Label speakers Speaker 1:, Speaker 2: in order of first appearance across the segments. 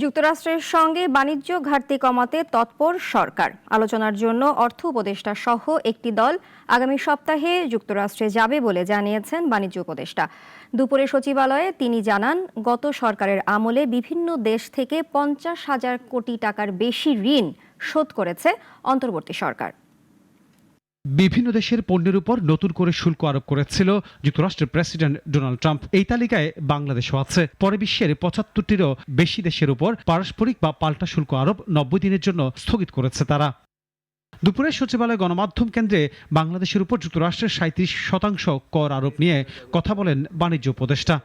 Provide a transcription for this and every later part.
Speaker 1: যুক্তরাষ্ট্রের সঙ্গে বাণিজ্য ঘাটতি কমাতে তৎপর সরকার। আলোচনার জন্য অর্থ উপদেষ্টা সহ একটি দল আগামী সপ্তাহে যুক্তরাষ্ট্রে যাবে বলে জানিয়েছেন বাণিজ্য উপদেষ্টা। দুপুরে সচিবালয়ে তিনি জানান, গত সরকারের আমলে বিভিন্ন দেশ থেকে 50,000 কোটি টাকার বেশি ঋণ শোধ করেছে অন্তর্বর্তী সরকার।
Speaker 2: বিভিন্ন দেশের পণ্যের উপর নতুন করে শুল্ক আরোপ করেছিল যুক্তরাষ্ট্রের প্রেসিডেন্ট ডোনাল্ড ট্রাম্প। এই তালিকায় বাংলাদেশও আছে। পরে বিশ্বের 75টিরও বেশি দেশের উপর পারস্পরিক বা পাল্টা শুল্ক আরোপ 90 দিনের জন্য স্থগিত করেছে তারা। দুপুরে সচিবালয় গণমাধ্যম কেন্দ্রে বাংলাদেশের উপর যুক্তরাষ্ট্রের 37% কর আরোপ নিয়ে কথা বলেন বাণিজ্য উপদেষ্টা।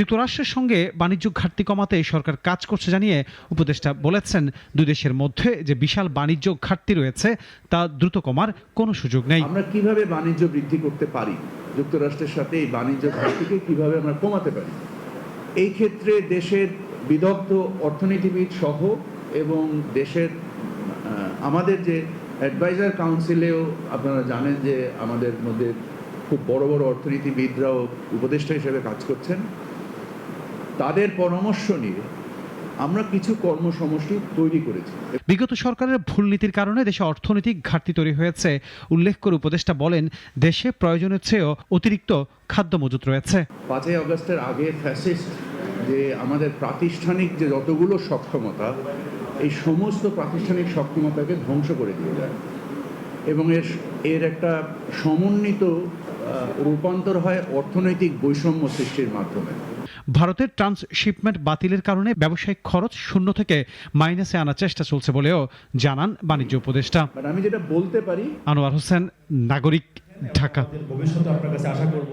Speaker 2: যুক্তরাষ্ট্রের সঙ্গে বাণিজ্য ঘাটতি কমাতে সরকার কাজ করছে জানিয়ে উপদেষ্টা বলেছেন, দুই দেশের মধ্যে যে বিশাল বাণিজ্য ঘাটতি রয়েছে তা দ্রুত কমার কোনো সুযোগ নেই।
Speaker 3: আমরা কিভাবে বাণিজ্য বৃদ্ধি করতে পারি, যুক্তরাষ্ট্রের সাথে এই বাণিজ্য ঘাটতিকে কিভাবে আমরা কমাতে পারি, এই ক্ষেত্রে দেশের বিদগ্ধ অর্থনীতিবিদ সহ এবং দেশের আমাদের যে অ্যাডভাইজার কাউন্সিলেও আপনারা জানেন যে আমাদের মধ্যে খুব বড় বড় অর্থনীতিবিদরাও উপদেষ্টা হিসেবে কাজ করছেন। তাদের পরামর্শ নিয়ে আমরা কিছু কর্মসমষ্টি তৈরি করেছি।
Speaker 2: বিগত সরকারের ভুল নীতির কারণে দেশে অর্থনৈতিক ঘাটতি তৈরি হয়েছে উল্লেখ করে উপদেষ্টা বলেন, দেশে প্রয়োজনের চেয়েও অতিরিক্ত খাদ্য মজুত রয়েছে।
Speaker 3: 5 আগস্টের আগে ফ্যাসিস্ট যে আমাদের প্রাতিষ্ঠানিক যে যতগুলো সক্ষমতা, এই সমস্ত প্রাতিষ্ঠানিক সক্ষমতাকে ধ্বংস করে দিয়ে যায় এবং এর একটা সমন্বিত রূপান্তর হয় অর্থনৈতিক বৈষম্য সৃষ্টির মাধ্যমে।
Speaker 2: ভারতের ট্রান্সশিপমেন্ট বাতিলের কারণে ব্যবসায়িক খরচ শূন্য থেকে মাইনাসে আনার চেষ্টা চলছে বলেও জানান বাণিজ্য উপদেষ্টা।
Speaker 3: আমি যেটা বলতে পারি,
Speaker 2: আনোয়ার হোসেন, নাগরিক, ঢাকা।
Speaker 4: ভবিষ্যতে আপনার কাছে আশা করব।